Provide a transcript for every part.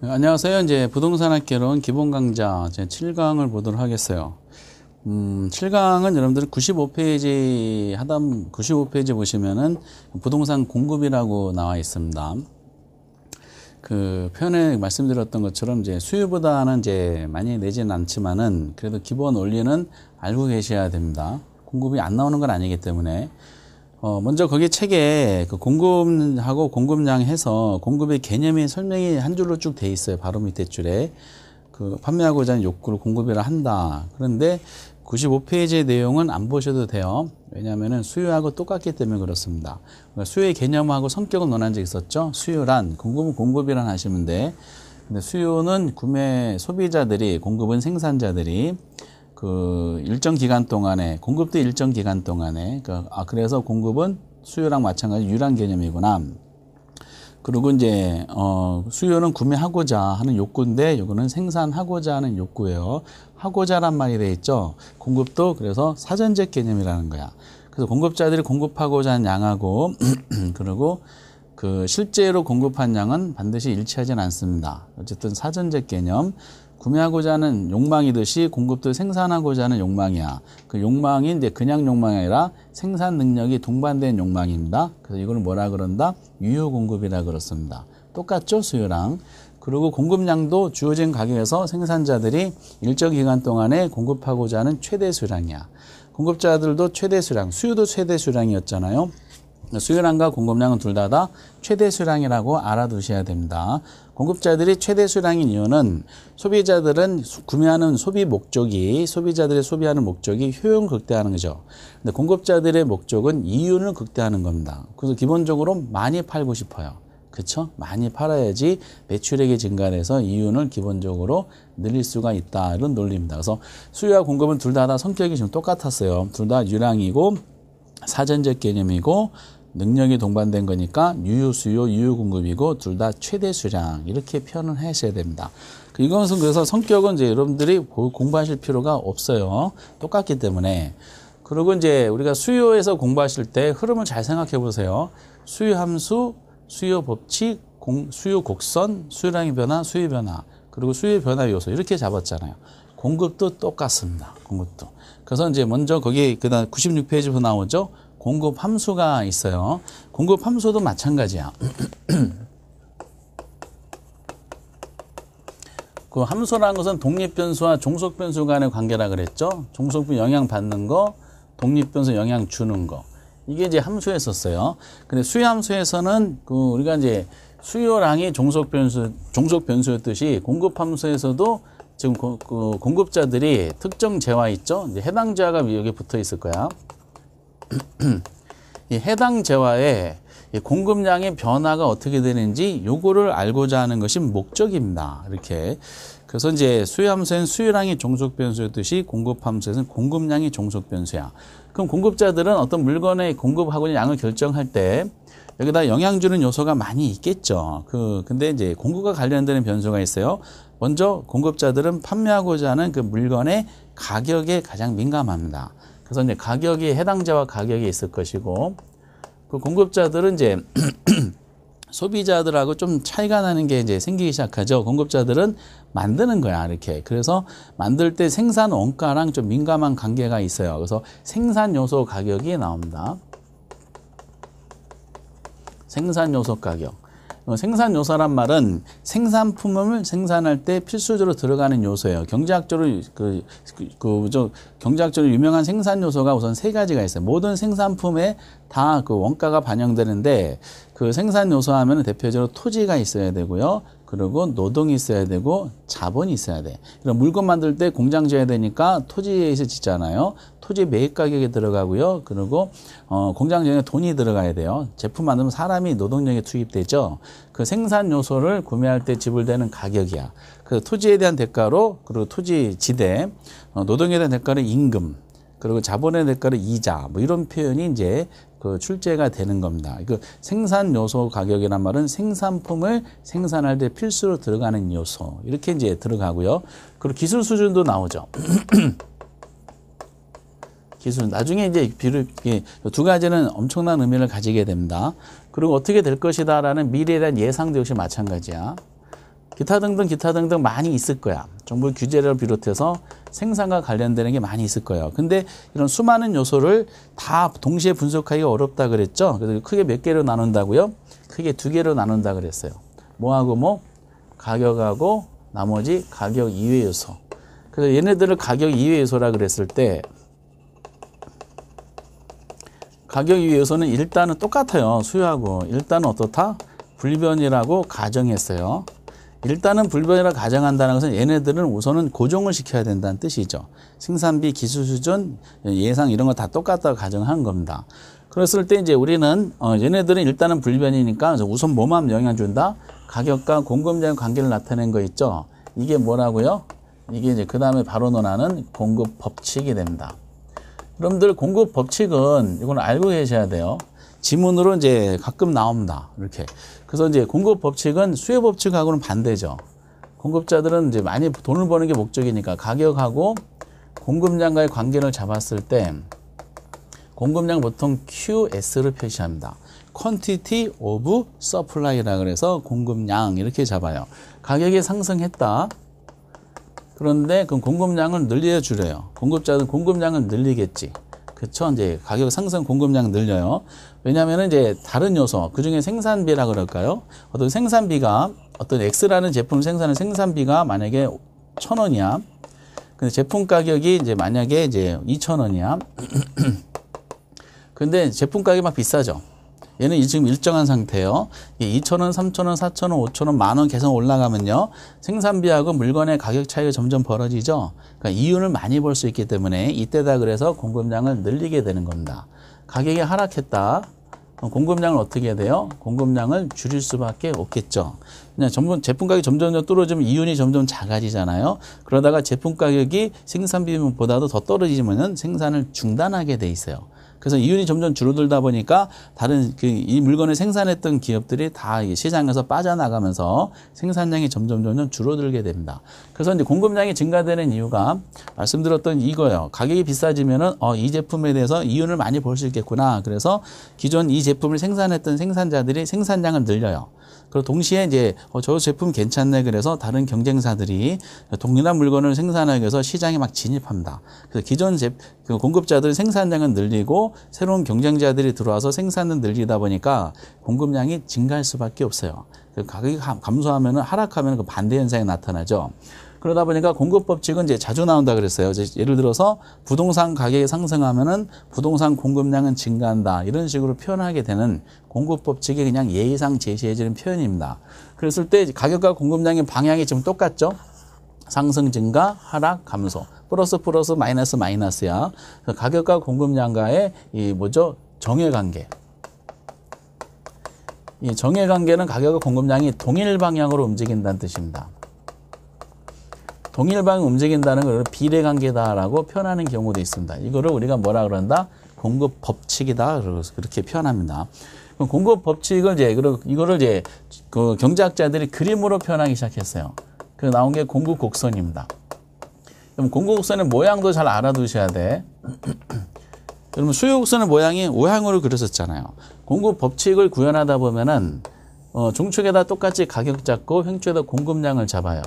안녕하세요. 이제 부동산학개론 기본 강좌 제 7강을 보도록 하겠어요. 7강은 여러분들 95페이지 보시면은 부동산 공급이라고 나와 있습니다. 그 표현에 말씀드렸던 것처럼 이제 수요보다는 이제 많이 내지는 않지만은 그래도 기본 원리는 알고 계셔야 됩니다. 공급이 안 나오는 건 아니기 때문에. 먼저 거기 책에 그 공급하고 공급량 해서 공급의 개념이 설명이 한 줄로 쭉 돼 있어요. 바로 밑에 줄에. 그 판매하고자 하는 욕구를 공급이라 한다. 그런데 95페이지의 내용은 안 보셔도 돼요. 왜냐하면 수요하고 똑같기 때문에 그렇습니다. 그러니까 수요의 개념하고 성격을 논한 적이 있었죠. 수요란, 공급은 공급이란 하시면 돼. 근데 수요는 구매 소비자들이, 공급은 생산자들이 그 일정 기간 동안에, 공급도 일정 기간 동안에, 그래서 공급은 수요랑 마찬가지 유랑 개념이구나. 그리고 이제 수요는 구매하고자 하는 욕구인데 요거는 생산하고자 하는 욕구예요. 하고자란 말이 돼 있죠. 공급도 그래서 사전적 개념이라는 거야. 그래서 공급자들이 공급하고자 하는 양하고 그리고 그 실제로 공급한 양은 반드시 일치하지는 않습니다. 어쨌든 사전적 개념. 구매하고자 하는 욕망이듯이 공급도 생산하고자 하는 욕망이야. 그 욕망이 이제 그냥 욕망이 아니라 생산 능력이 동반된 욕망입니다. 그래서 이걸 뭐라 그런다? 유효 공급이라 그렇습니다. 똑같죠? 수요랑. 그리고 공급량도 주어진 가격에서 생산자들이 일정 기간 동안에 공급하고자 하는 최대 수량이야. 공급자들도 최대 수량, 수요도 최대 수량이었잖아요. 수요량과 공급량은 둘 다 최대 수량이라고 알아두셔야 됩니다. 공급자들이 최대 수량인 이유는 소비자들은 구매하는 소비 목적이, 소비자들의 소비하는 목적이 효용을 극대화하는 거죠. 근데 공급자들의 목적은 이윤을 극대화하는 겁니다. 그래서 기본적으로 많이 팔고 싶어요. 그렇죠? 많이 팔아야지 매출액이 증가해서 이윤을 기본적으로 늘릴 수가 있다. 이런 논리입니다. 그래서 수요와 공급은 둘 다 성격이 지금 똑같았어요. 둘 다 유량이고 사전적 개념이고 능력이 동반된 거니까 유효수요, 유효공급이고 둘 다 최대 수량 이렇게 표현을 하셔야 됩니다. 이것은 그래서 성격은 이제 여러분들이 공부하실 필요가 없어요. 똑같기 때문에. 그리고 이제 우리가 수요에서 공부하실 때 흐름을 잘 생각해 보세요. 수요 함수, 수요 법칙, 수요 곡선, 수요량의 변화, 수요 변화, 그리고 수요 변화 요소 이렇게 잡았잖아요. 공급도 똑같습니다. 공급도. 그래서 이제 먼저 거기 그다음 96페이지부터 나오죠. 공급 함수가 있어요. 공급 함수도 마찬가지야. 그 함수라는 것은 독립변수와 종속변수 간의 관계라 그랬죠. 종속변수 영향 받는 거, 독립변수 영향 주는 거. 이게 이제 함수였었어요. 근데 수요함수에서는 우리가 이제 수요량이 종속변수였듯이 공급 함수에서도 지금 공급자들이 특정 재화 있죠. 이제 해당 재화가 여기 붙어 있을 거야. 이 해당 재화의 공급량의 변화가 어떻게 되는지 요거를 알고자 하는 것이 목적입니다. 이렇게. 그래서 이제 수요함수에는 수요량이 종속변수였듯이 공급함수에서는 공급량이 종속변수야. 그럼 공급자들은 어떤 물건의 공급하고자 양을 결정할 때 여기다 영향 주는 요소가 많이 있겠죠. 근데 이제 공급과 관련되는 변수가 있어요. 먼저 공급자들은 판매하고자 하는 그 물건의 가격에 가장 민감합니다. 그래서 이제 가격이 해당 재화 가격이 있을 것이고, 그 공급자들은 이제 소비자들하고 좀 차이가 나는 게 이제 생기기 시작하죠. 공급자들은 만드는 거야, 이렇게. 그래서 만들 때 생산 원가랑 좀 민감한 관계가 있어요. 그래서 생산 요소 가격이 나옵니다. 생산 요소 가격. 생산 요소란 말은 생산품을 생산할 때 필수적으로 들어가는 요소예요. 경제학적으로 경제학적으로 유명한 생산 요소가 우선 세 가지가 있어요. 모든 생산품에 다 그 원가가 반영되는데 그 생산 요소 하면은 대표적으로 토지가 있어야 되고요. 그리고 노동이 있어야 되고 자본이 있어야 돼. 그럼 물건 만들 때 공장 지어야 되니까 토지에서 짓잖아요. 토지 매입 가격이 들어가고요. 그리고 공장 지어야 돈이 들어가야 돼요. 제품 만들면 사람이 노동력이 투입되죠. 그 생산 요소를 구매할 때 지불되는 가격이야. 그 토지에 대한 대가로, 그리고 토지 지대, 노동에 대한 대가로 임금, 그리고 자본에 대가로 이자, 뭐 이런 표현이 이제 그 출제가 되는 겁니다. 그 생산 요소 가격이란 말은 생산품을 생산할 때 필수로 들어가는 요소. 이렇게 이제 들어가고요. 그리고 기술 수준도 나오죠. 기술. 나중에 이제 두 가지는 엄청난 의미를 가지게 됩니다. 그리고 어떻게 될 것이다라는 미래에 대한 예상도 역시 마찬가지야. 기타 등등 많이 있을 거야. 정부 규제를 비롯해서 생산과 관련되는 게 많이 있을 거예요. 근데 이런 수많은 요소를 다 동시에 분석하기가 어렵다 그랬죠. 그래서 크게 몇 개로 나눈다고요? 크게 두 개로 나눈다 그랬어요. 뭐하고 뭐? 가격하고 나머지 가격 이외 요소. 그래서 얘네들을 가격 이외 요소라 그랬을 때 가격 이외 요소는 일단은 똑같아요. 수요하고. 일단은 어떻다? 불변이라고 가정했어요. 일단은 불변이라고 가정한다는 것은 얘네들은 우선은 고정을 시켜야 된다는 뜻이죠. 생산비, 기술 수준, 예상 이런 거 다 똑같다고 가정한 겁니다. 그랬을 때 이제 우리는 얘네들은 일단은 불변이니까 우선 뭐만 영향 준다? 가격과 공급량의 관계를 나타낸 거 있죠. 이게 뭐라고요? 이게 이제 그 다음에 바로 논하는 공급 법칙이 됩니다. 여러분들 공급 법칙은 이건 알고 계셔야 돼요. 지문으로 이제 가끔 나옵니다. 이렇게. 그래서 이제 공급 법칙은 수요 법칙하고는 반대죠. 공급자들은 이제 많이 돈을 버는 게 목적이니까 가격하고 공급량과의 관계를 잡았을 때 공급량 보통 QS를 표시합니다. Quantity of Supply라 그래서 공급량 이렇게 잡아요. 가격이 상승했다. 그런데 그 공급량을 늘려주래요. 공급자들은 공급량을 늘리겠지. 그쵸? 이제 가격 상승 공급량 늘려요. 왜냐면은 이제 다른 요소, 그 중에 생산비라 그럴까요? 어떤 생산비가, 어떤 X라는 제품 생산의 생산비가 만약에 1,000원이야. 근데 제품 가격이 이제 만약에 이제 2,000원이야. 근데 제품 가격이 막 비싸죠. 얘는 지금 일정한 상태예요. 2,000원, 3,000원, 4,000원, 5,000원, 만원 계속 올라가면요. 생산비하고 물건의 가격 차이가 점점 벌어지죠. 그러니까 이윤을 많이 벌 수 있기 때문에 이때다 그래서 공급량을 늘리게 되는 겁니다. 가격이 하락했다. 공급량을 어떻게 해야 돼요? 공급량을 줄일 수밖에 없겠죠. 그냥 제품 가격이 점점 떨어지면 이윤이 점점 작아지잖아요. 그러다가 제품 가격이 생산비보다도 더 떨어지면 생산을 중단하게 돼 있어요. 그래서 이윤이 점점 줄어들다 보니까 다른 이 물건을 생산했던 기업들이 다 시장에서 빠져나가면서 생산량이 점점 줄어들게 됩니다. 그래서 이제 공급량이 증가되는 이유가 말씀드렸던 이거예요. 가격이 비싸지면은 이 제품에 대해서 이윤을 많이 벌 수 있겠구나. 그래서 기존 이 제품을 생산했던 생산자들이 생산량을 늘려요. 그리고 동시에 이제 저 제품 괜찮네 그래서 다른 경쟁사들이 동일한 물건을 생산하기 위해서 시장에 막 진입합니다. 그래서 기존 공급자들 생산량을 늘리고 새로운 경쟁자들이 들어와서 생산을 늘리다 보니까 공급량이 증가할 수밖에 없어요. 가격이 감소하면 하락하면 그 반대 현상이 나타나죠. 그러다 보니까 공급 법칙은 이제 자주 나온다 그랬어요. 예를 들어서 부동산 가격이 상승하면은 부동산 공급량은 증가한다. 이런 식으로 표현하게 되는 공급 법칙이 그냥 예의상 제시해지는 표현입니다. 그랬을 때 가격과 공급량의 방향이 지금 똑같죠? 상승, 증가, 하락, 감소. 플러스, 마이너스야. 가격과 공급량과의 정해 관계. 이 정해 관계는 가격과 공급량이 동일 방향으로 움직인다는 뜻입니다. 동일 방향으로 움직인다는 걸 비례관계다라고 표현하는 경우도 있습니다. 이거를 우리가 뭐라 그런다? 공급 법칙이다. 그렇게 표현합니다. 공급 법칙을 이거를 그 경제학자들이 그림으로 표현하기 시작했어요. 그 나온 게 공급 곡선입니다. 그럼 공급 곡선의 모양도 잘 알아두셔야 돼. 그러면 수요 곡선의 모양이 오향으로 그렸었잖아요. 공급 법칙을 구현하다 보면은 중축에다 똑같이 가격 잡고 횡축에다 공급량을 잡아요.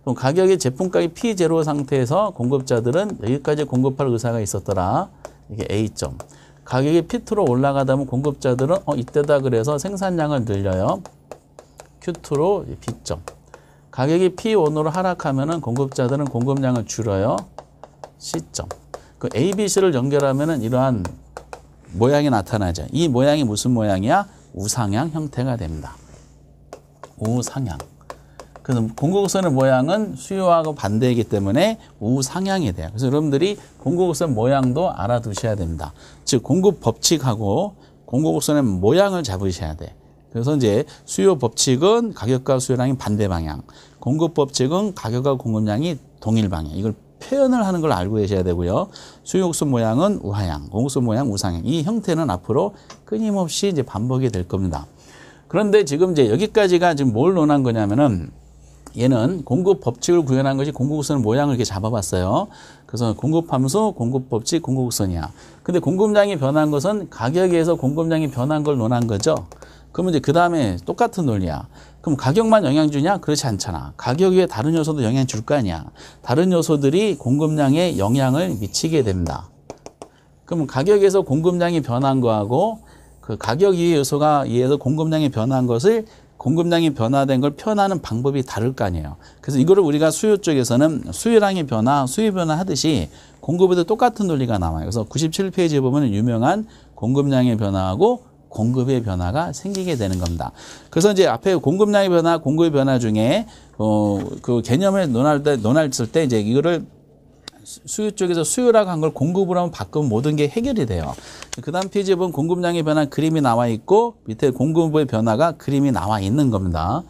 그럼 가격이 제품 가격이 P0 상태에서 공급자들은 여기까지 공급할 의사가 있었더라. 이게 A점. 가격이 P2로 올라가다 보면 공급자들은 이때다 그래서 생산량을 늘려요. Q2로 B점. 가격이 P1으로 하락하면은 공급자들은 공급량을 줄여요. C점. 그 A, B, C를 연결하면은 이러한 모양이 나타나죠. 이 모양이 무슨 모양이야? 우상향 형태가 됩니다. 우상향. 그래서 공급곡선의 모양은 수요하고 반대이기 때문에 우상향이 돼요. 그래서 여러분들이 공급곡선 모양도 알아두셔야 됩니다. 즉 공급 법칙하고 공급곡선의 모양을 잡으셔야 돼. 그래서 이제 수요 법칙은 가격과 수요량이 반대 방향, 공급 법칙은 가격과 공급량이 동일 방향. 이걸 표현을 하는 걸 알고 계셔야 되고요. 수요곡선 모양은 우하향, 공급곡선 모양 우상향. 이 형태는 앞으로 끊임없이 이제 반복이 될 겁니다. 그런데 지금 이제 여기까지가 지금 뭘 논한 거냐면은 얘는 공급 법칙을 구현한 것이 공급곡선 모양을 이렇게 잡아봤어요. 그래서 공급함수, 공급법칙, 공급곡선이야. 근데 공급량이 변한 것은 가격에서 공급량이 변한 걸 논한 거죠. 그러면 이제 그 다음에 똑같은 논리야. 그럼 가격만 영향 주냐? 그렇지 않잖아. 가격 외에 다른 요소도 영향 줄 거 아니야. 다른 요소들이 공급량에 영향을 미치게 됩니다. 그럼 가격에서 공급량이 변한 거하고 그 가격 이외 요소가 의해서 공급량이 변한 것을 공급량이 변화된 걸 표현하는 방법이 다를 거 아니에요. 그래서 이거를 우리가 수요 쪽에서는 수요량의 변화, 수요 변화 하듯이 공급에도 똑같은 논리가 나와요. 그래서 97페이지에 보면 유명한 공급량의 변화하고 공급의 변화가 생기게 되는 겁니다. 그래서 이제 앞에 공급량의 변화, 공급의 변화 중에 그 개념을 논했을 때 이제 이거를 수요 쪽에서 수요라고 한 걸 공급으로 한번 바꾸면 모든 게 해결이 돼요. 그 다음 페이지에 보면 공급량의 변화 그림이 나와 있고 밑에 공급의 변화가 그림이 나와 있는 겁니다.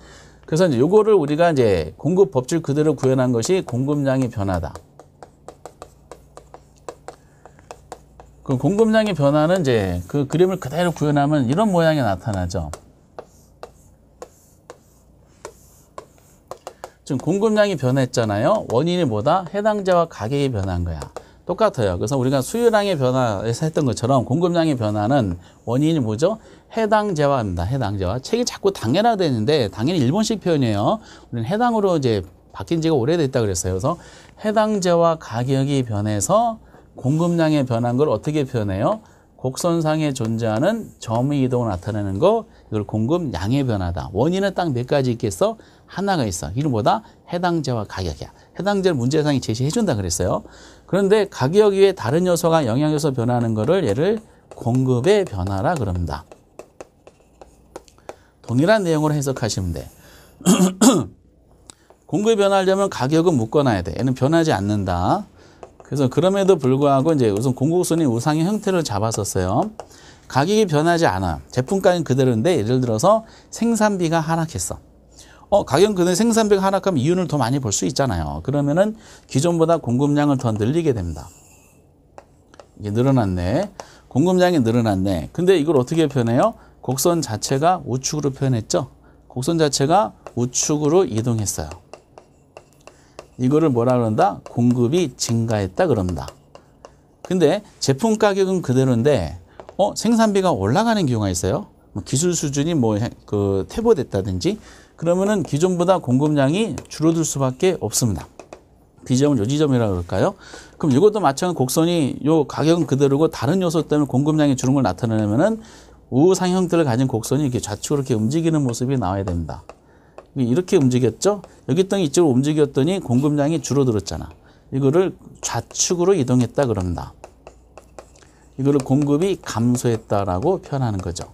그래서 이제 요거를 우리가 이제 공급 법칙 그대로 구현한 것이 공급량의 변화다. 그 공급량의 변화는 이제 그 그림을 그대로 구현하면 이런 모양이 나타나죠. 지금 공급량이 변했잖아요. 원인이 뭐다? 해당자와 가격이 변한 거야. 똑같아요. 그래서 우리가 수요량의 변화에서 했던 것처럼 공급량의 변화는 원인이 뭐죠? 해당자와입니다. 해당자와. 책이 자꾸 당연화되는데 당연히 일본식 표현이에요. 우리는 해당으로 이제 바뀐 지가 오래됐다 그랬어요. 그래서 해당자와 가격이 변해서 공급량의 변한 걸 어떻게 표현해요? 곡선상에 존재하는 점의 이동을 나타내는 거, 이걸 공급량의 변화다. 원인은 딱 몇 가지 있겠어? 하나가 있어. 이건 뭐다? 해당자와 가격이야. 해당자를 문제상에 제시해 준다 그랬어요. 그런데 가격 외에 다른 요소가 영향요소 변하는 거를 얘를 공급의 변화라 그럽니다. 동일한 내용으로 해석하시면 돼. 공급이 변하려면 가격은 묶어놔야 돼. 얘는 변하지 않는다. 그래서 그럼에도 불구하고 이제 우선 공급선이 우상의 형태를 잡았었어요. 가격이 변하지 않아. 제품가격은 그대로인데 예를 들어서 생산비가 하락했어. 가격은 그대로 생산비가 하락하면 이윤을 더 많이 볼 수 있잖아요. 그러면은 기존보다 공급량을 더 늘리게 됩니다. 이게 늘어났네. 공급량이 늘어났네. 근데 이걸 어떻게 표현해요? 곡선 자체가 우측으로 표현했죠. 곡선 자체가 우측으로 이동했어요. 이거를 뭐라 그런다? 공급이 증가했다 그럽니다. 근데 제품 가격은 그대로인데 생산비가 올라가는 경우가 있어요. 기술 수준이 퇴보됐다든지 그러면은 기존보다 공급량이 줄어들 수밖에 없습니다. 그 지점을 요 지점이라고 그럴까요? 그럼 이것도 마찬가지로 곡선이 요 가격은 그대로고 다른 요소 때문에 공급량이 줄은 걸 나타내려면은 우상 형태를 가진 곡선이 이렇게 좌측으로 이렇게 움직이는 모습이 나와야 됩니다. 이렇게 움직였죠? 여기 있던 이쪽으로 움직였더니 공급량이 줄어들었잖아. 이거를 좌측으로 이동했다 그럽니다. 이거를 공급이 감소했다라고 표현하는 거죠.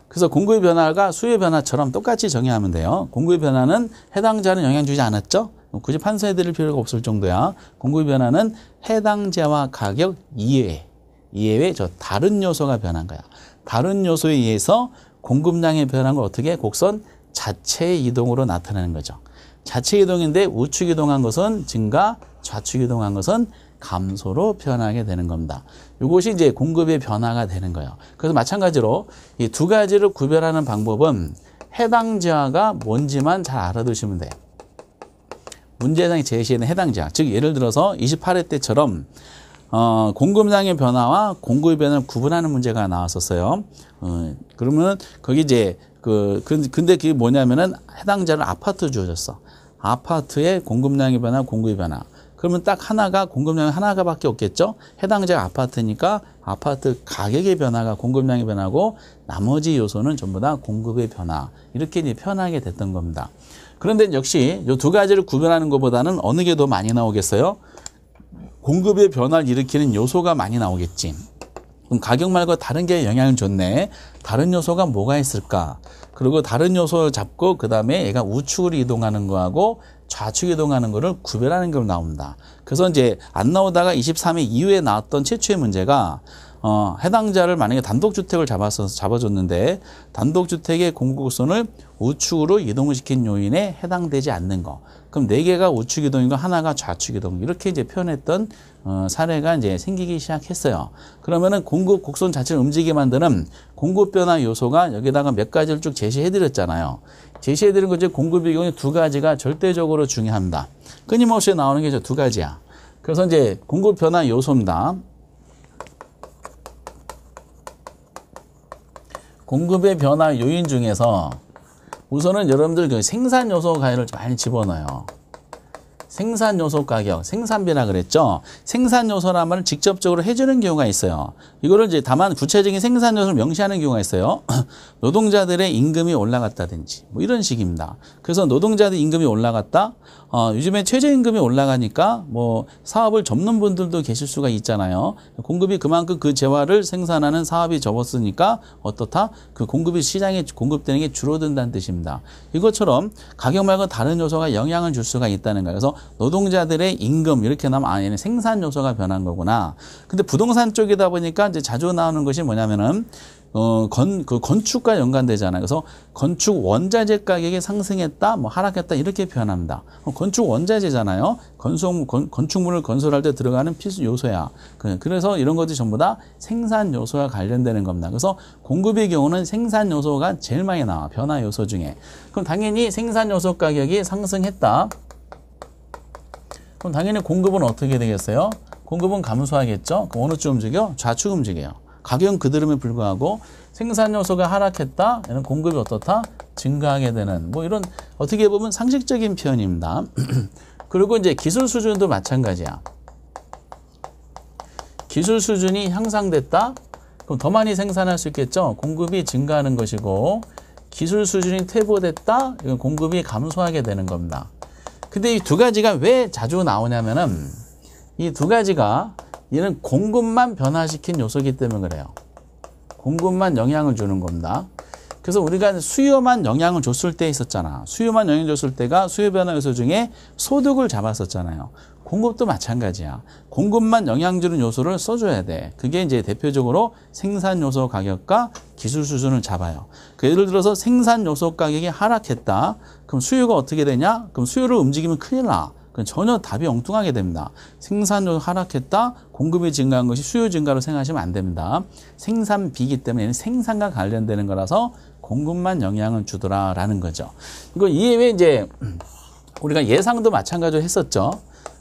그래서 공급의 변화가 수요의 변화처럼 똑같이 정의하면 돼요. 공급의 변화는 해당자는 영향 주지 않았죠? 굳이 판서해드릴 필요가 없을 정도야. 공급의 변화는 해당자와 가격 이외에 저 다른 요소가 변한 거야. 다른 요소에 의해서 공급량의 변한 걸 어떻게? 곡선 자체의 이동으로 나타내는 거죠. 자체 이동인데 우측 이동한 것은 증가, 좌측 이동한 것은 감소로 표현하게 되는 겁니다. 이것이 이제 공급의 변화가 되는 거예요. 그래서 마찬가지로 이 두 가지를 구별하는 방법은 해당자가 뭔지만 잘 알아두시면 돼요. 문제상에 제시하는 해당자. 즉 예를 들어서 28회 때처럼 공급량의 변화와 공급의 변화를 구분하는 문제가 나왔었어요. 그러면 거기 이제 근데 그게 뭐냐면은 해당자를 아파트 주어졌어. 아파트의 공급량의 변화, 공급의 변화. 그러면 딱 하나가 공급량이 하나가밖에 없겠죠. 해당자가 아파트니까 아파트 가격의 변화가 공급량의 변화고 나머지 요소는 전부 다 공급의 변화. 이렇게 이제 표현하게 됐던 겁니다. 그런데 역시 이 두 가지를 구별하는 것보다는 어느 게 더 많이 나오겠어요? 공급의 변화를 일으키는 요소가 많이 나오겠지. 그럼 가격 말고 다른 게 영향을 줬네. 다른 요소가 뭐가 있을까? 그리고 다른 요소를 잡고 그 다음에 얘가 우측으로 이동하는 거하고 좌측 이동하는 거를 구별하는 걸 나옵니다. 그래서 이제 안 나오다가 23회 이후에 나왔던 최초의 문제가 해당자를 만약에 단독주택을 잡아줬는데 단독주택의 공급선을 우측으로 이동을 시킨 요인에 해당되지 않는 거. 그럼 4개가 우측 이동이고 하나가 좌측 이동. 이렇게 이제 표현했던 사례가 이제 생기기 시작했어요. 그러면은 공급 곡선 자체를 움직이게 만드는 공급 변화 요소가 여기다가 몇 가지를 쭉 제시해 드렸잖아요. 제시해 드린 것 중에 공급의 경우에 두 가지가 절대적으로 중요합니다. 끊임없이 나오는 게 저 두 가지야. 그래서 이제 공급 변화 요소입니다. 공급의 변화 요인 중에서 우선은 여러분들 그 생산 요소 가격을 많이 집어넣어요. 생산 요소 가격, 생산비라 그랬죠. 생산 요소란 말을 직접적으로 해주는 경우가 있어요. 이거를 이제 다만 구체적인 생산 요소를 명시하는 경우가 있어요. 노동자들의 임금이 올라갔다든지 뭐 이런 식입니다. 그래서 노동자들 임금이 올라갔다. 요즘에 최저임금이 올라가니까 뭐 사업을 접는 분들도 계실 수가 있잖아요. 공급이 그만큼 그 재화를 생산하는 사업이 접었으니까 어떻다? 그 공급이 시장에 공급되는 게 줄어든다는 뜻입니다. 이것처럼 가격 말고 다른 요소가 영향을 줄 수가 있다는 거예요. 그래서 노동자들의 임금 이렇게 나면 얘는 생산 요소가 변한 거구나. 근데 부동산 쪽이다 보니까 이제 자주 나오는 것이 뭐냐면은 건축과 연관되잖아요. 그래서 건축 원자재 가격이 상승했다, 뭐 하락했다 이렇게 표현합니다. 건축 원자재잖아요. 건축물을 건설할 때 들어가는 필수 요소야. 그래서 이런 것들이 전부 다 생산 요소와 관련되는 겁니다. 그래서 공급의 경우는 생산 요소가 제일 많이 나와. 변화 요소 중에. 그럼 당연히 생산 요소 가격이 상승했다. 그럼 당연히 공급은 어떻게 되겠어요? 공급은 감소하겠죠. 그럼 어느 쪽 움직여? 좌측 움직여요. 가격은 그대로에 불구하고 생산 요소가 하락했다. 이런 공급이 어떻다? 증가하게 되는 뭐 이런 어떻게 보면 상식적인 표현입니다. 그리고 이제 기술 수준도 마찬가지야. 기술 수준이 향상됐다. 그럼 더 많이 생산할 수 있겠죠. 공급이 증가하는 것이고 기술 수준이 퇴보됐다. 이건 공급이 감소하게 되는 겁니다. 근데 이 두 가지가 왜 자주 나오냐면은 이 두 가지가 얘는 공급만 변화시킨 요소이기 때문에 그래요. 공급만 영향을 주는 겁니다. 그래서 우리가 수요만 영향을 줬을 때 있었잖아. 수요만 영향을 줬을 때가 수요 변화 요소 중에 소득을 잡았었잖아요. 공급도 마찬가지야. 공급만 영향 주는 요소를 써줘야 돼. 그게 이제 대표적으로 생산 요소 가격과 기술 수준을 잡아요. 예를 들어서 생산 요소 가격이 하락했다. 그럼 수요가 어떻게 되냐? 그럼 수요를 움직이면 큰일 나. 그럼 전혀 답이 엉뚱하게 됩니다. 생산量하락했다. 공급이 증가한 것이 수요 증가로 생각하시면 안 됩니다. 생산비이기 때문에 생산과 관련되는 거라서 공급만 영향을 주더라라는 거죠. 이거 이외에 이제 우리가 예상도 마찬가지로 했었죠.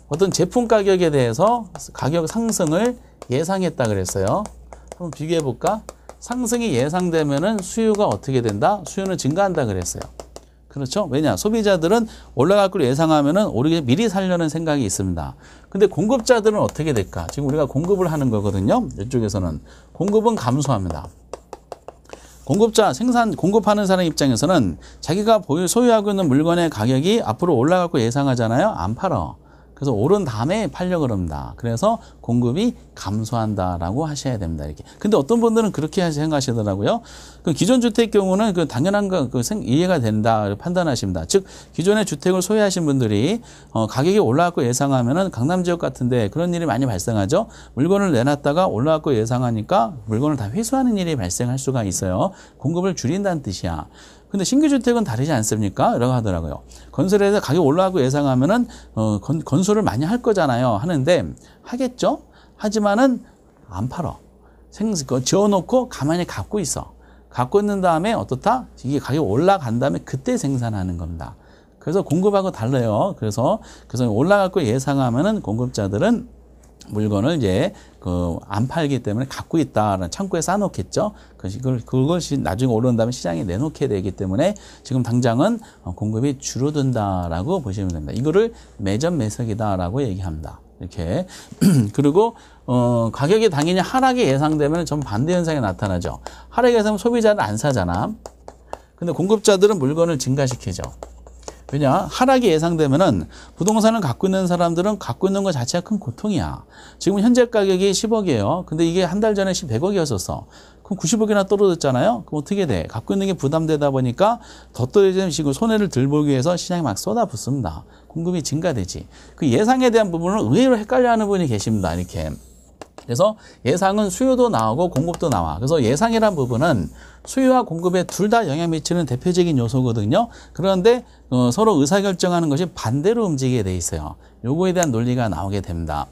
어떤 제품 가격에 대해서 가격 상승을 예상했다 그랬어요. 한번 비교해 볼까? 상승이 예상되면은 수요가 어떻게 된다? 수요는 증가한다 그랬어요. 그렇죠? 왜냐? 소비자들은 올라갈 걸 예상하면은 오르게 미리 사려는 생각이 있습니다. 근데 공급자들은 어떻게 될까? 지금 우리가 공급을 하는 거거든요. 이쪽에서는. 공급은 감소합니다. 공급하는 사람 입장에서는 자기가 소유하고 있는 물건의 가격이 앞으로 올라갈 거 예상하잖아요. 안 팔아. 그래서 오른 다음에 팔려고 그럽니다. 그래서 공급이 감소한다라고 하셔야 됩니다. 이렇게. 근데 어떤 분들은 그렇게 생각하시더라고요. 그 기존 주택 경우는 그 당연한 거 이해가 된다 판단하십니다. 즉 기존의 주택을 소유하신 분들이 가격이 올라갈 거 예상하면은 강남 지역 같은데 그런 일이 많이 발생하죠. 물건을 내놨다가 올라갈 거 예상하니까 물건을 다 회수하는 일이 발생할 수가 있어요. 공급을 줄인다는 뜻이야. 근데 신규 주택은 다르지 않습니까? 이라고 하더라고요. 건설에서 가격 올라가고 예상하면은 건설을 많이 할 거잖아요. 하는데 하겠죠. 하지만은 안 팔어. 지어놓고 가만히 갖고 있어. 갖고 있는 다음에 어떻다? 이게 가격 올라간 다음에 그때 생산하는 겁니다. 그래서 공급하고 달라요. 그래서 올라갈 거 예상하면은 공급자들은 물건을 이제 안 팔기 때문에 갖고 있다라는 창고에 쌓아놓겠죠. 그것이 나중에 오른 다음에 시장에 내놓게 되기 때문에 지금 당장은 공급이 줄어든다라고 보시면 됩니다. 이거를 매점 매석이다라고 얘기합니다. 이렇게 그리고 가격이 당연히 하락이 예상되면 전 반대 현상이 나타나죠. 하락이 예상되면 소비자는 안 사잖아. 근데 공급자들은 물건을 증가시키죠. 왜냐? 하락이 예상되면은 부동산을 갖고 있는 사람들은 갖고 있는 것 자체가 큰 고통이야. 지금 현재 가격이 10억이에요. 근데 이게 한 달 전에 100억이었었어. 그럼 90억이나 떨어졌잖아요. 그럼 어떻게 돼? 갖고 있는 게 부담되다 보니까 더 떨어지는 식으로 손해를 덜 보기 위해서 시장에 막 쏟아붓습니다. 공급이 증가되지. 그 예상에 대한 부분을 의외로 헷갈려하는 분이 계십니다. 이렇게. 그래서 예상은 수요도 나오고 공급도 나와. 그래서 예상이란 부분은 수요와 공급에 둘 다 영향 미치는 대표적인 요소거든요. 그런데 서로 의사결정하는 것이 반대로 움직이게 돼 있어요. 요거에 대한 논리가 나오게 됩니다.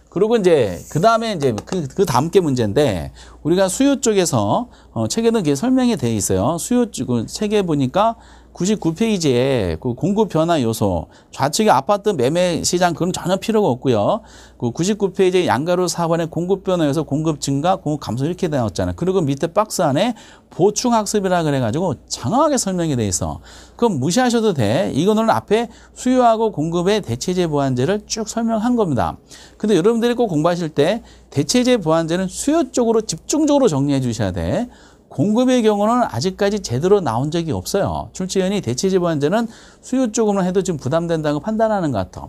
그리고 이제 그 다음에 이제 그 다음 게 문제인데 우리가 수요 쪽에서 책에는 그게 설명이 돼 있어요. 수요 쪽 책에 보니까 99페이지에 그 공급 변화 요소, 좌측의 아파트 매매 시장 그건 전혀 필요가 없고요. 그 99페이지에 양가로 4번에 공급 변화 요소, 공급 증가, 공급 감소 이렇게 나왔잖아요. 그리고 밑에 박스 안에 보충 학습이라 그래가지고 장황하게 설명이 돼 있어. 그럼 무시하셔도 돼. 이거는 앞에 수요하고 공급의 대체제 보완제를 쭉 설명한 겁니다. 근데 여러분들이 꼭 공부하실 때 대체제 보완제는 수요 쪽으로 집중적으로 정리해 주셔야 돼. 공급의 경우는 아직까지 제대로 나온 적이 없어요. 출제위원이 대체제 보완제는 수요 쪽으로만 해도 지금 부담된다고 판단하는 것 같아.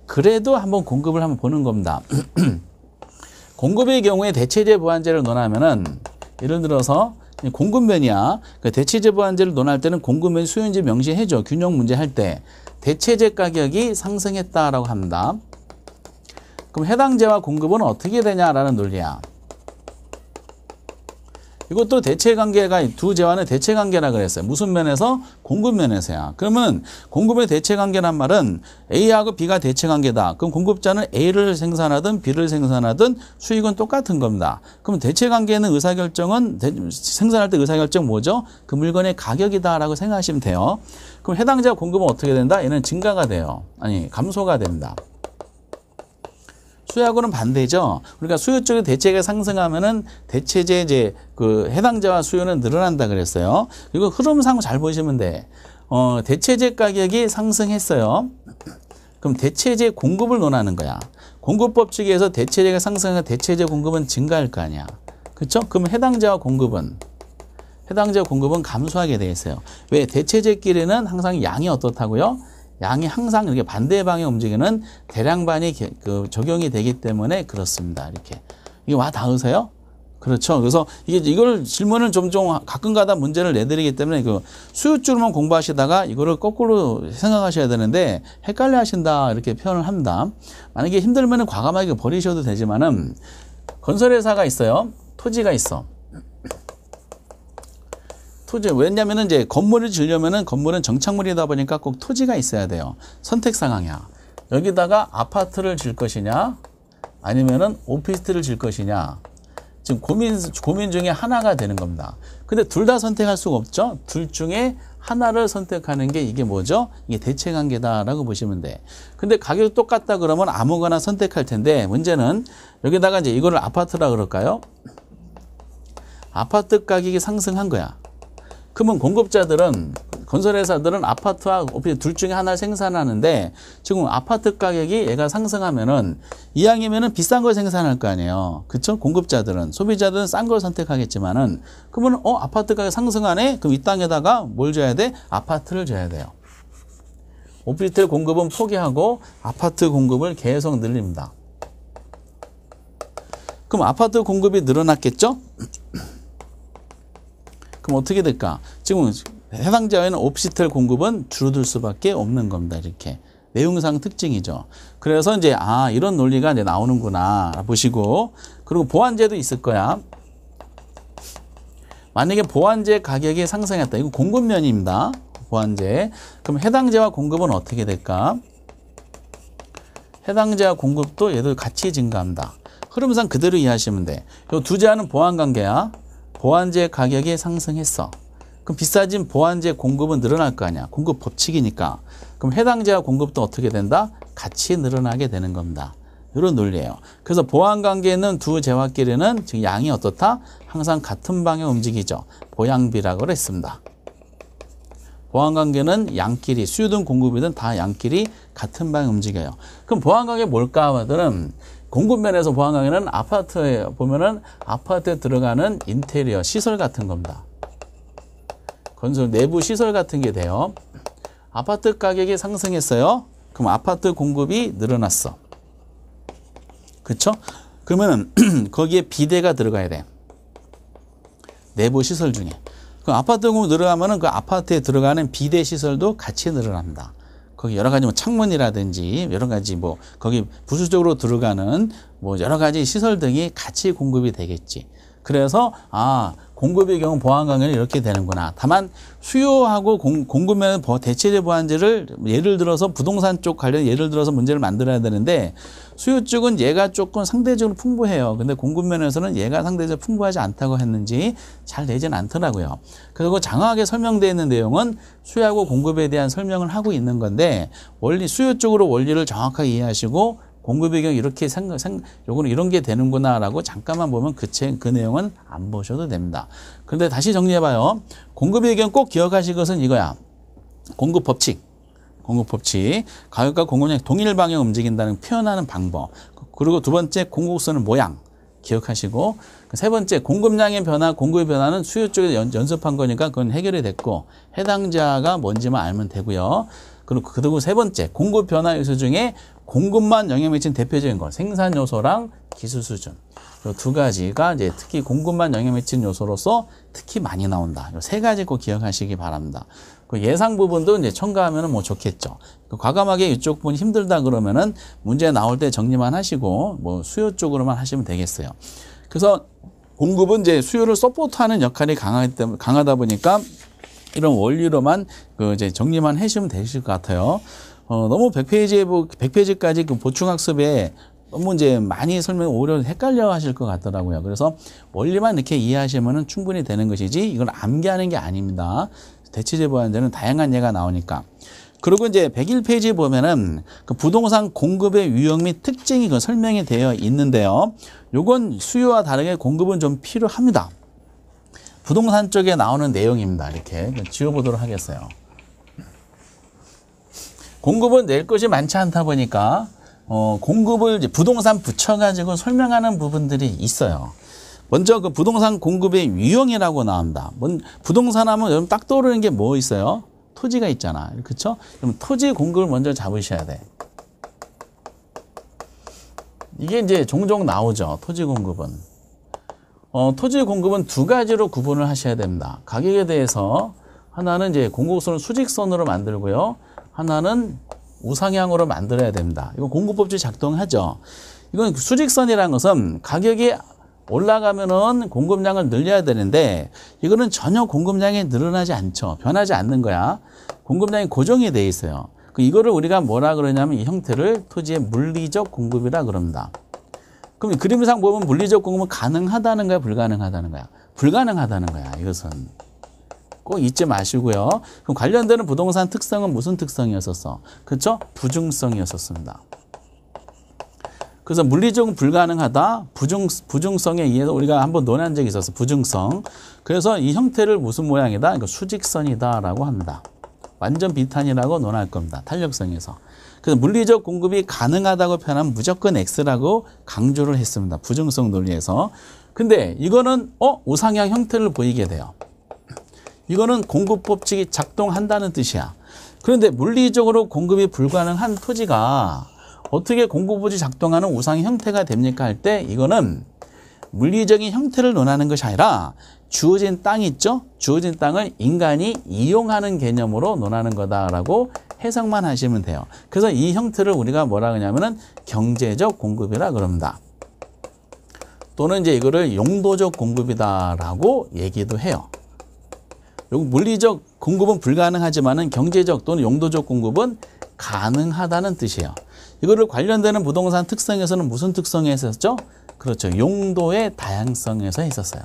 그래도 한번 공급을 한번 보는 겁니다. 공급의 경우에 대체제 보완제를 논하면은 예를 들어서 공급면이야. 그러니까 대체제 보완제를 논할 때는 공급면 수요인지 명시해줘. 균형 문제 할 때 대체제 가격이 상승했다라고 합니다. 그럼 해당제와 공급은 어떻게 되냐라는 논리야. 이것도 대체관계가 두 제와는 대체관계라 그랬어요. 무슨 면에서? 공급면에서야. 그러면 공급의 대체관계란 말은 A하고 B가 대체관계다. 그럼 공급자는 A를 생산하든 B를 생산하든 수익은 똑같은 겁니다. 그럼 대체관계는 의사결정은 생산할 때 의사결정 뭐죠? 그 물건의 가격이다라고 생각하시면 돼요. 그럼 해당자와 공급은 어떻게 된다? 얘는 증가가 돼요. 아니 감소가 됩니다. 수요하고는 반대죠. 그러니까 수요 쪽에 대체가 상승하면은 대체제 이제 그 해당자와 수요는 늘어난다 그랬어요. 이거 흐름상 잘 보시면 돼. 대체제 가격이 상승했어요. 그럼 대체제 공급을 논하는 거야. 공급 법칙에 의해서 대체제가 상승하면 대체제 공급은 증가할 거 아니야. 그렇죠? 그럼 해당자와 공급은 감소하게 돼 있어요. 왜? 대체제끼리는 항상 양이 어떻다고요? 양이 항상 이렇게 반대 방향에 움직이는 대량반이 적용이 되기 때문에 그렇습니다. 이렇게. 이게 와 닿으세요? 그렇죠. 그래서 이걸 질문을 종종 가끔가다 문제를 내드리기 때문에 그 수요줄만 공부하시다가 이거를 거꾸로 생각하셔야 되는데 헷갈려 하신다 이렇게 표현을 합니다. 만약에 힘들면은 과감하게 버리셔도 되지만은 건설회사가 있어요. 토지가 있어. 토지, 왜냐면은 이제 건물을 지으려면은 건물은 정착물이다 보니까 꼭 토지가 있어야 돼요. 선택 상황이야. 여기다가 아파트를 질 것이냐, 아니면은 오피스텔을 질 것이냐. 지금 고민 중에 하나가 되는 겁니다. 근데 둘 다 선택할 수가 없죠. 둘 중에 하나를 선택하는 게 이게 뭐죠? 이게 대체 관계다라고 보시면 돼. 근데 가격이 똑같다 그러면 아무거나 선택할 텐데 문제는 여기다가 이제 이거를 아파트라 그럴까요? 아파트 가격이 상승한 거야. 그러면 공급자들은 건설회사들은 아파트와 오피스 둘 중에 하나를 생산하는데 지금 아파트 가격이 얘가 상승하면은 이왕이면은 비싼 걸 생산할 거 아니에요. 그렇죠? 공급자들은 소비자들은 싼 걸 선택하겠지만은 그러면 아파트 가격 상승하네? 그럼 이 땅에다가 뭘 줘야 돼? 아파트를 줘야 돼요. 오피스텔 공급은 포기하고 아파트 공급을 계속 늘립니다. 그럼 아파트 공급이 늘어났겠죠? 그럼 어떻게 될까? 지금 해당자에는 오피스텔 공급은 줄어들 수밖에 없는 겁니다. 이렇게 내용상 특징이죠. 그래서 이제 이런 논리가 이제 나오는구나 보시고, 그리고 보완제도 있을 거야. 만약에 보완제 가격이 상승했다. 이거 공급면입니다. 보완제. 그럼 해당제와 공급은 어떻게 될까? 해당제와 공급도 얘도 같이 증가합니다. 흐름상 그대로 이해하시면 돼. 이 두 제와는 보완관계야. 보완제 가격이 상승했어. 그럼 비싸진 보완제 공급은 늘어날 거 아니야. 공급 법칙이니까. 그럼 해당제와 공급도 어떻게 된다? 같이 늘어나게 되는 겁니다. 이런 논리예요. 그래서 보완관계는 두 제와끼리는 지금 양이 어떻다? 항상 같은 방향 움직이죠. 보양비라고 했습니다. 보완관계는 양끼리, 수요든 공급이든 다 양끼리 같은 방향 움직여요. 그럼 보완관계 뭘까 하면은 공급면에서 보완관계는 아파트에 보면은 아파트에 들어가는 인테리어 시설 같은 겁니다. 건설 내부 시설 같은 게 돼요. 아파트 가격이 상승했어요. 그럼 아파트 공급이 늘어났어. 그쵸? 그러면은 거기에 비대가 들어가야 돼. 내부 시설 중에. 그 아파트 공급 늘어나면은 그 아파트에 들어가는 비대 시설도 같이 늘어납니다. 거기 여러 가지 뭐 창문이라든지 여러 가지 뭐 거기 부수적으로 들어가는 뭐 여러 가지 시설 등이 같이 공급이 되겠지. 그래서 공급의 경우 보완 관계는 이렇게 되는구나. 다만 수요하고 공급면의 대체재 보완제를 예를 들어서 부동산 쪽 관련 예를 들어서 문제를 만들어야 되는데 수요 쪽은 얘가 조금 상대적으로 풍부해요. 근데 공급면에서는 얘가 상대적으로 풍부하지 않다고 했는지 잘 되진 않더라고요. 그리고 장황하게 설명되어 있는 내용은 수요하고 공급에 대한 설명을 하고 있는 건데 수요 쪽으로 원리를 정확하게 이해하시고 공급의 경우 이렇게 요거는 이런 게 되는구나라고 잠깐만 보면 그 내용은 안 보셔도 됩니다. 그런데 다시 정리해봐요. 공급의 경우 꼭 기억하실 것은 이거야. 공급 법칙. 가격과 공급량이 동일 방향 움직인다는 표현하는 방법. 그리고 두 번째 공급선의 모양. 기억하시고 세 번째 공급량의 변화, 공급의 변화는 수요 쪽에 연습한 거니까 그건 해결이 됐고 해당자가 뭔지만 알면 되고요. 그리고 세 번째 공급 변화 요소 중에 공급만 영향 미친 대표적인 거 생산 요소랑 기술 수준 이 두 가지가 이제 특히 공급만 영향 미친 요소로서 특히 많이 나온다. 이 세 가지 꼭 기억하시기 바랍니다. 그 예상 부분도 이제 첨가하면은 뭐 좋겠죠. 과감하게 이쪽 부분 힘들다 그러면은 문제 나올 때 정리만 하시고 뭐 수요 쪽으로만 하시면 되겠어요. 그래서 공급은 이제 수요를 서포트하는 역할이 강하다 보니까 이런 원리로만 이제 정리만 해주시면 되실 것 같아요. 너무 100페이지까지 그 보충학습에 너무 이제 많이 오히려 헷갈려 하실 것 같더라고요. 그래서 원리만 이렇게 이해하시면 충분히 되는 것이지 이걸 암기하는 게 아닙니다. 대체재 보완제는 다양한 예가 나오니까. 그리고 이제 101페이지에 보면은 그 부동산 공급의 유형 및 특징이 그 설명이 되어 있는데요. 요건 수요와 다르게 공급은 좀 필요합니다. 부동산 쪽에 나오는 내용입니다. 이렇게 지워보도록 하겠어요. 공급은 낼 것이 많지 않다 보니까 공급을 이제 부동산 붙여가지고 설명하는 부분들이 있어요. 먼저 그 부동산 공급의 유형이라고 나옵니다. 부동산 하면 여러분 딱 떠오르는 게 뭐 있어요? 토지가 있잖아. 그렇죠? 그럼 토지 공급을 먼저 잡으셔야 돼. 이게 이제 종종 나오죠. 토지 공급은. 토지 공급은 두 가지로 구분을 하셔야 됩니다. 가격에 대해서 하나는 이제 공급선을 수직선으로 만들고요. 하나는 우상향으로 만들어야 됩니다. 이거 공급법칙 작동하죠. 이건 수직선이라는 것은 가격이 올라가면은 공급량을 늘려야 되는데 이거는 전혀 공급량이 늘어나지 않죠. 변하지 않는 거야. 공급량이 고정이 돼 있어요. 이거를 우리가 뭐라 그러냐면 이 형태를 토지의 물리적 공급이라 그럽니다. 그럼 그림상 보면 물리적 공급은 가능하다는 거야, 불가능하다는 거야? 불가능하다는 거야, 이것은. 꼭 잊지 마시고요. 그럼 관련되는 부동산 특성은 무슨 특성이었었어? 그렇죠? 부중성이었었습니다. 그래서 물리적은 불가능하다. 부중성에 의해서 우리가 한번 논한 적이 있었어. 부중성. 그래서 이 형태를 무슨 모양이다? 이거 수직선이다라고 합니다. 완전 비탄이라고 논할 겁니다. 탄력성에서. 그래서 물리적 공급이 가능하다고 표현하면 무조건 X라고 강조를 했습니다. 부중성 논리에서. 근데 이거는 우상향 형태를 보이게 돼요. 이거는 공급법칙이 작동한다는 뜻이야. 그런데 물리적으로 공급이 불가능한 토지가 어떻게 공급법칙이 작동하는 우상향 형태가 됩니까 할 때 이거는 물리적인 형태를 논하는 것이 아니라 주어진 땅이 있죠? 주어진 땅을 인간이 이용하는 개념으로 논하는 거다라고 해석만 하시면 돼요. 그래서 이 형태를 우리가 뭐라 그러냐면은 경제적 공급이라 그럽니다. 또는 이제 이거를 용도적 공급이다라고 얘기도 해요. 물리적 공급은 불가능하지만은 경제적 또는 용도적 공급은 가능하다는 뜻이에요. 이거를 관련되는 부동산 특성에서는 무슨 특성에 있었죠? 그렇죠. 용도의 다양성에서 있었어요.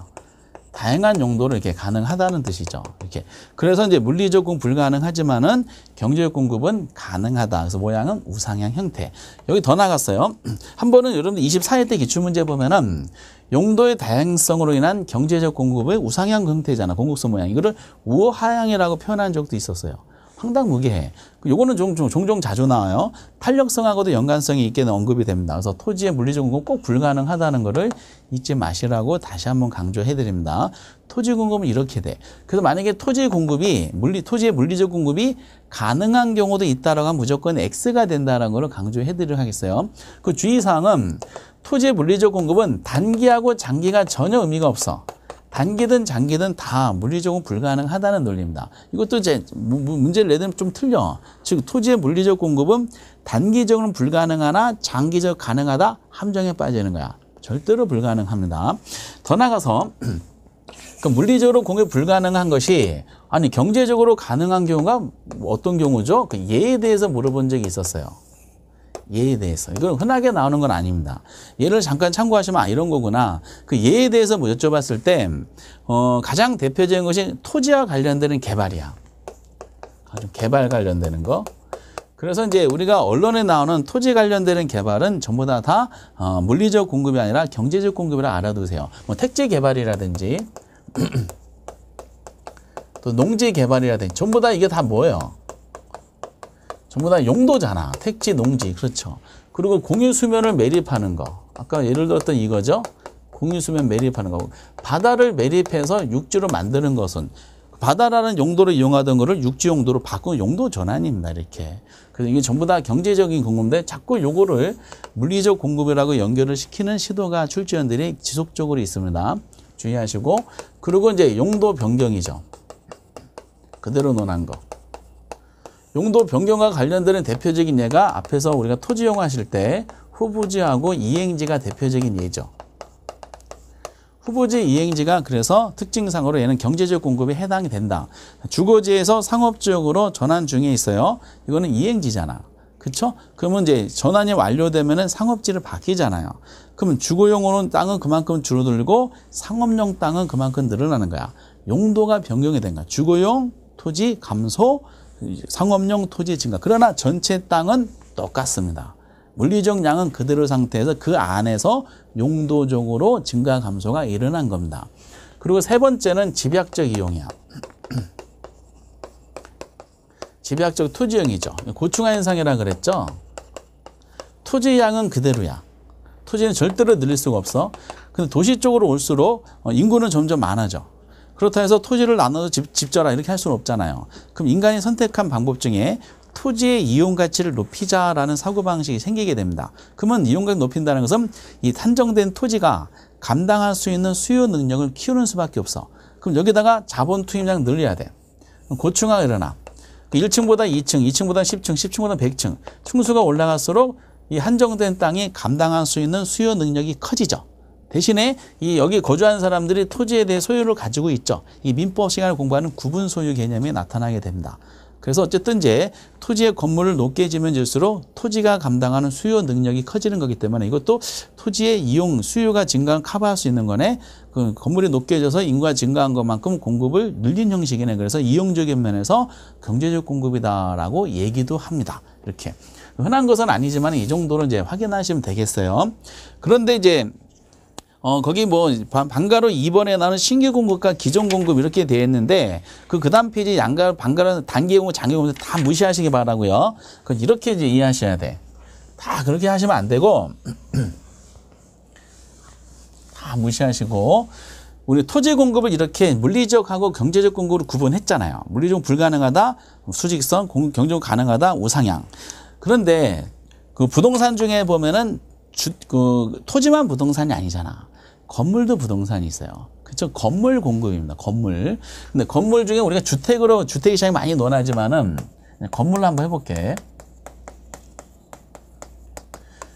다양한 용도를 이렇게 가능하다는 뜻이죠. 이렇게. 그래서 이제 물리적 공급 불가능하지만은 경제적 공급은 가능하다. 그래서 모양은 우상향 형태. 여기 더 나갔어요. 한 번은 여러분들 24회 때 기출문제 보면은 용도의 다양성으로 인한 경제적 공급의 우상향 형태잖아. 공급선 모양. 이거를 우하향이라고 표현한 적도 있었어요. 황당무계해. 요거는 종종 자주 나와요. 탄력성하고도 연관성이 있게 언급이 됩니다. 그래서 토지의 물리적 공급 꼭 불가능하다는 거를 잊지 마시라고 다시 한번 강조해 드립니다. 토지 공급은 이렇게 돼. 그래서 만약에 토지의 물리적 공급이 가능한 경우도 있다라고 하면 무조건 X가 된다는 걸 강조해 드리도록 하겠어요. 그 주의사항은 토지의 물리적 공급은 단기하고 장기가 전혀 의미가 없어. 단기든 장기든 다 물리적으로 불가능하다는 논리입니다. 이것도 이제 문제를 내면 좀 틀려. 즉 토지의 물리적 공급은 단기적으로는 불가능하나 장기적 가능하다 함정에 빠지는 거야. 절대로 불가능합니다. 더 나가서 그 물리적으로 공급이 불가능한 것이 아니 경제적으로 가능한 경우가 어떤 경우죠? 그 예에 대해서 물어본 적이 있었어요. 예에 대해서. 이건 흔하게 나오는 건 아닙니다. 예를 잠깐 참고하시면 아 이런 거구나. 그 예에 대해서 뭐 여쭤봤을 때 가장 대표적인 것이 토지와 관련되는 개발이야. 개발 관련되는 거. 그래서 이제 우리가 언론에 나오는 토지 관련되는 개발은 전부 다 물리적 공급이 아니라 경제적 공급이라 알아두세요. 뭐 택지 개발이라든지 또 농지 개발이라든지 전부 다 이게 다 뭐예요? 전부 다 용도잖아. 택지, 농지. 그렇죠. 그리고 공유수면을 매립하는 거. 아까 예를 들었던 이거죠. 공유수면 매립하는 거. 바다를 매립해서 육지로 만드는 것은 바다라는 용도로 이용하던 거를 육지 용도로 바꾸는 용도 전환입니다. 이렇게. 그래서 이게 전부 다 경제적인 공급인데 자꾸 요거를 물리적 공급이라고 연결을 시키는 시도가 출제원들이 지속적으로 있습니다. 주의하시고. 그리고 이제 용도 변경이죠. 그대로 논한 거. 용도 변경과 관련되는 대표적인 예가 앞에서 우리가 토지 이용하실 때 후부지하고 이행지가 대표적인 예죠. 후보지 이행지가 그래서 특징상으로 얘는 경제적 공급에 해당이 된다. 주거지에서 상업지역으로 전환 중에 있어요. 이거는 이행지잖아. 그쵸? 그러면 이제 전환이 완료되면은 상업지를 바뀌잖아요. 그러면 주거용으로는 땅은 그만큼 줄어들고 상업용 땅은 그만큼 늘어나는 거야. 용도가 변경이 된 거야. 주거용 토지 감소, 상업용 토지 증가. 그러나 전체 땅은 똑같습니다. 물리적 양은 그대로 상태에서 그 안에서 용도적으로 증가 감소가 일어난 겁니다. 그리고 세 번째는 집약적 이용이야. 집약적 토지형이죠. 고충화 현상이라 그랬죠. 토지 양은 그대로야. 토지는 절대로 늘릴 수가 없어. 근데 도시 쪽으로 올수록 인구는 점점 많아져. 그렇다 해서 토지를 나눠서 집 져라 이렇게 할 수는 없잖아요. 그럼 인간이 선택한 방법 중에 토지의 이용 가치를 높이자라는 사고방식이 생기게 됩니다. 그러면 이용 가치를 높인다는 것은 이 한정된 토지가 감당할 수 있는 수요 능력을 키우는 수밖에 없어. 그럼 여기다가 자본 투입량 늘려야 돼. 고층화가 일어나. 1층보다 2층, 2층보다 10층, 10층보다 100층. 층수가 올라갈수록 이 한정된 땅이 감당할 수 있는 수요 능력이 커지죠. 대신에 이 여기 거주하는 사람들이 토지에 대해 소유를 가지고 있죠. 이 민법 시간을 공부하는 구분 소유 개념이 나타나게 됩니다. 그래서 어쨌든 이제 토지의 건물을 높게 지면 질수록 토지가 감당하는 수요 능력이 커지는 거기 때문에 이것도 토지의 이용 수요가 증가를 커버할 수 있는 거네. 그 건물이 높게 져서 인구가 증가한 것만큼 공급을 늘린 형식이네. 그래서 이용적인 면에서 경제적 공급이다라고 얘기도 합니다. 이렇게 흔한 것은 아니지만 이 정도로 이제 확인하시면 되겠어요. 그런데 이제 거기 뭐 방가로 2번에 나오는 신규 공급과 기존 공급 이렇게 되어 있는데 그 다음 페이지 방가로는 단기 공급, 장기 공급 다 무시하시기 바라고요. 그건 이렇게 이제 이해하셔야 돼. 다 그렇게 하시면 안 되고 다 무시하시고 우리 토지 공급을 이렇게 물리적하고 경제적 공급으로 구분했잖아요. 물리적 불가능하다, 수직선, 경제적 가능하다, 우상향. 그런데 그 부동산 중에 보면은 토지만 부동산이 아니잖아. 건물도 부동산이 있어요. 그렇죠? 건물 공급입니다. 건물. 근데 건물 중에 우리가 주택 시장이 많이 논하지만은 건물로 한번 해볼게.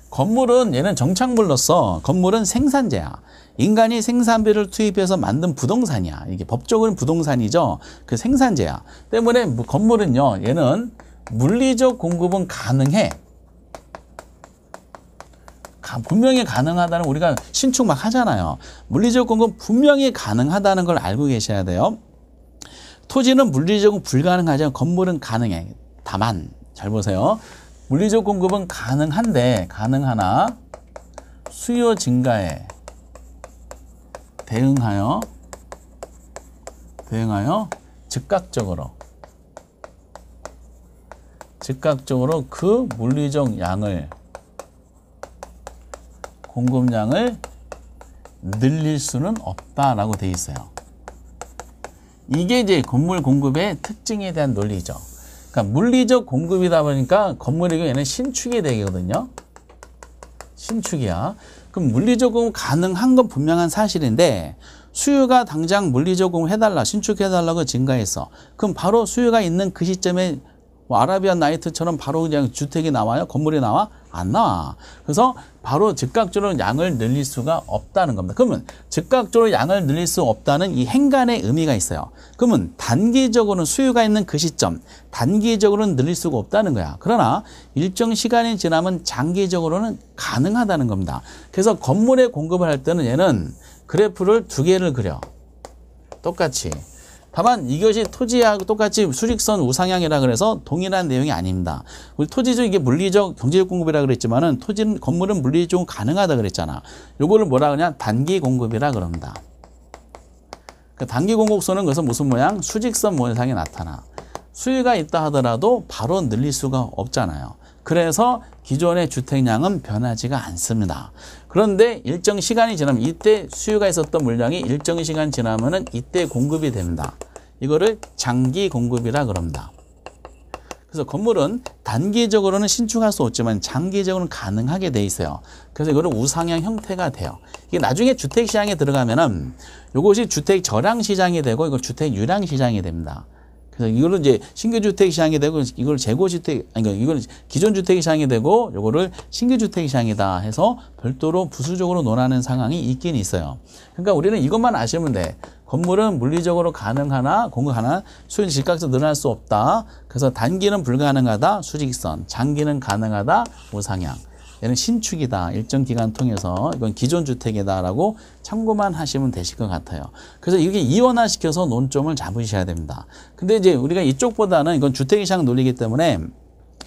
건물은 얘는 정착물로서 건물은 생산재야. 인간이 생산비를 투입해서 만든 부동산이야. 이게 법적으로는 부동산이죠. 그 생산재야. 때문에 건물은요, 얘는 물리적 공급은 가능해. 분명히 가능하다는 우리가 신축 막 하잖아요. 물리적 공급 분명히 가능하다는 걸 알고 계셔야 돼요. 토지는 물리적으로 불가능하지만 건물은 가능해. 다만 잘 보세요. 물리적 공급은 가능하나 수요 증가에 대응하여 즉각적으로 그 물리적 양을 공급량을 늘릴 수는 없다라고 돼 있어요. 이게 이제 건물 공급의 특징에 대한 논리죠. 그러니까 물리적 공급이다 보니까 건물이 얘는 신축이 되거든요. 신축이야. 그럼 물리적 공급 가능한 건 분명한 사실인데 수요가 당장 물리적 공급 해달라, 신축해달라고 증가했어. 그럼 바로 수요가 있는 그 시점에 뭐 아라비안 나이트처럼 바로 그냥 주택이 나와요? 건물이 나와? 안 나와. 그래서 바로 즉각적으로 양을 늘릴 수가 없다는 겁니다. 그러면 즉각적으로 양을 늘릴 수 없다는 이 행간의 의미가 있어요. 그러면 단기적으로는 수요가 있는 그 시점, 단기적으로는 늘릴 수가 없다는 거야. 그러나 일정 시간이 지나면 장기적으로는 가능하다는 겁니다. 그래서 건물에 공급을 할 때는 얘는 그래프를 두 개를 그려. 똑같이. 다만 이것이 토지하고 똑같이 수직선 우상향이라 그래서 동일한 내용이 아닙니다. 우리 토지적 이게 물리적 경제적 공급이라 그랬지만은 토지는 건물은 물리적으로 가능하다 그랬잖아. 요거를 뭐라 그러냐? 단기 공급이라 그럽니다. 그 단기 공급선은 그래서 무슨 모양? 수직선 모양이 나타나. 수요가 있다 하더라도 바로 늘릴 수가 없잖아요. 그래서 기존의 주택량은 변하지가 않습니다. 그런데 일정 시간이 지나면 이때 수요가 있었던 물량이 일정 시간 지나면은 이때 공급이 됩니다. 이거를 장기 공급이라 그럽니다. 그래서 건물은 단기적으로는 신축할 수 없지만 장기적으로는 가능하게 돼 있어요. 그래서 이거는 우상향 형태가 돼요. 이게 나중에 주택시장에 들어가면은 이것이 주택 저량 시장이 되고 이거 주택 유량 시장이 됩니다. 그래서 이거는 이제 신규주택 시장이 되고 이걸 재고주택 아니 이거는 기존 주택 시장이 되고 요거를 신규주택 시장이다 해서 별도로 부수적으로 논하는 상황이 있긴 있어요. 그러니까 우리는 이것만 아시면 돼. 건물은 물리적으로 가능하나 공급하나 수요는 즉각적으로 늘어날 수 없다. 그래서 단기는 불가능하다. 수직선. 장기는 가능하다. 우상향. 얘는 신축이다. 일정 기간 통해서 이건 기존 주택이다라고 참고만 하시면 되실 것 같아요. 그래서 이게 이원화시켜서 논점을 잡으셔야 됩니다. 근데 이제 우리가 이쪽보다는 이건 주택시장 논리이기 때문에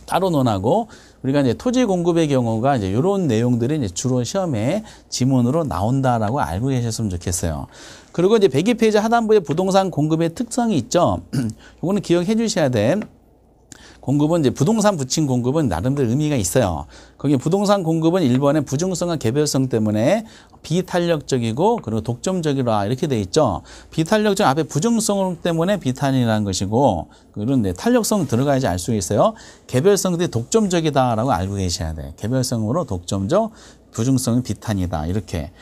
따로 논하고 우리가 이제 토지 공급의 경우가 이제 이런 내용들이 이제 주로 시험에 지문으로 나온다라고 알고 계셨으면 좋겠어요. 그리고 이제 102페이지 하단부에 부동산 공급의 특성이 있죠. 이거는 기억해 주셔야 돼. 공급은 이제 부동산 부침 공급은 나름대로 의미가 있어요. 거기 부동산 공급은 1번의 부증성과 개별성 때문에 비탄력적이고 그리고 독점적이라 이렇게 돼 있죠. 비탄력적 앞에 부증성 때문에 비탄이라는 것이고 그런 탄력성 들어가야지 알 수 있어요. 개별성들이 독점적이다라고 알고 계셔야 돼. 개별성으로 독점적, 부증성은 비탄이다 이렇게.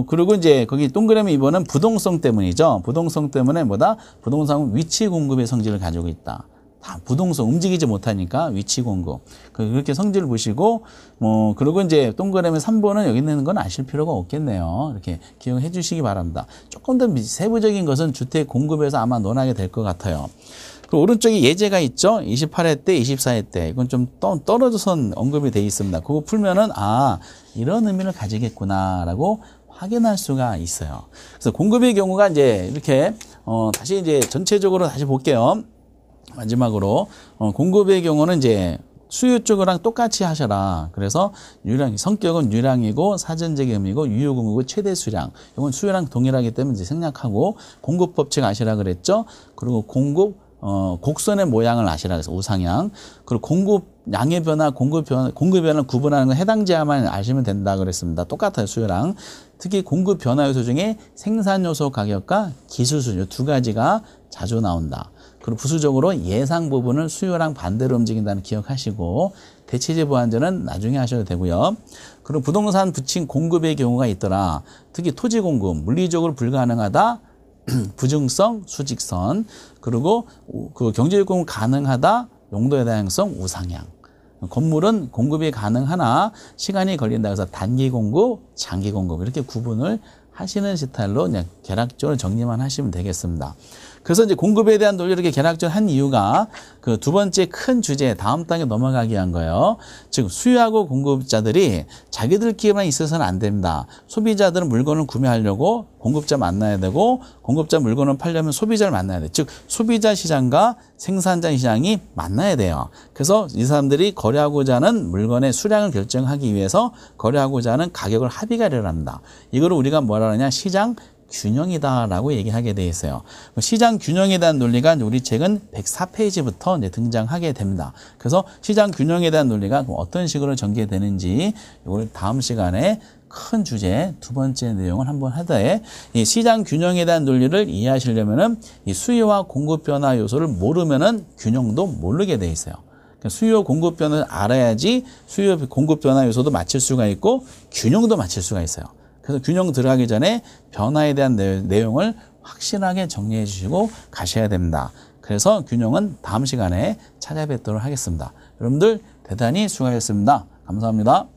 그리고 이제 거기 동그라미 2번은 부동성 때문이죠. 부동성 때문에 뭐다? 부동산은 위치 공급의 성질을 가지고 있다. 다 부동성 움직이지 못하니까 위치 공급 그렇게 성질을 보시고 그리고 이제 동그라미 3번은 여기 있는 건 아실 필요가 없겠네요. 이렇게 기억해 주시기 바랍니다. 조금 더 세부적인 것은 주택 공급에서 아마 논하게 될 것 같아요. 그리고 오른쪽에 예제가 있죠. 28회 때, 24회 때 이건 좀 떨어져서 언급이 돼 있습니다. 그거 풀면은 이런 의미를 가지겠구나라고 확인할 수가 있어요. 그래서 공급의 경우가 이제 이렇게 다시 이제 전체적으로 다시 볼게요. 마지막으로 공급의 경우는 이제 수요 쪽이랑 똑같이 하셔라. 그래서 성격은 유량이고 사전적 의미고 유효 공급의 최대 수량. 이건 수요랑 동일하기 때문에 이제 생략하고 공급 법칙 아시라 그랬죠. 그리고 공급 곡선의 모양을 아시라 그래서 우상향. 그리고 공급 양의 변화, 공급 변화를 구분하는 건 해당 지하만 아시면 된다 그랬습니다. 똑같아요, 수요랑. 특히 공급 변화 요소 중에 생산 요소 가격과 기술 수요 두 가지가 자주 나온다. 그리고 부수적으로 예상 부분을 수요랑 반대로 움직인다는 기억하시고 대체제 보완전은 나중에 하셔도 되고요. 그리고 부동산 부침 공급의 경우가 있더라. 특히 토지 공급, 물리적으로 불가능하다. 부증성, 수직선. 그리고 그 경제적 공급 가능하다. 용도의 다양성, 우상향. 건물은 공급이 가능하나 시간이 걸린다. 그래서 단기 공급, 장기 공급 이렇게 구분을 하시는 스타일로 그냥 개략적으로 정리만 하시면 되겠습니다. 그래서 이제 공급에 대한 논리를 이렇게 개략적으로 한 이유가 그 두 번째 큰 주제 다음 단계 넘어가기 위한 거예요. 즉 수요하고 공급자들이 자기들끼리만 있어서는 안 됩니다. 소비자들은 물건을 구매하려고 공급자 만나야 되고 공급자 물건을 팔려면 소비자를 만나야 돼. 즉 소비자 시장과 생산자 시장이 만나야 돼요. 그래서 이 사람들이 거래하고자 하는 물건의 수량을 결정하기 위해서 거래하고자 하는 가격을 합의가 일어납니다. 이거를 우리가 뭐라 하느냐 시장 균형이다라고 얘기하게 돼 있어요. 시장 균형에 대한 논리가 우리 책은 104페이지부터 이제 등장하게 됩니다. 그래서 시장 균형에 대한 논리가 어떤 식으로 전개되는지 이걸 다음 시간에 큰 주제 두 번째 내용을 한번 하되 이 시장 균형에 대한 논리를 이해하시려면은 이 수요와 공급 변화 요소를 모르면은 균형도 모르게 돼 있어요. 수요 공급 변화를 알아야지 수요 공급 변화 요소도 맞출 수가 있고 균형도 맞출 수가 있어요. 그래서 균형 들어가기 전에 변화에 대한 내용을 확실하게 정리해 주시고 가셔야 됩니다. 그래서 균형은 다음 시간에 찾아뵙도록 하겠습니다. 여러분들 대단히 수고하셨습니다. 감사합니다.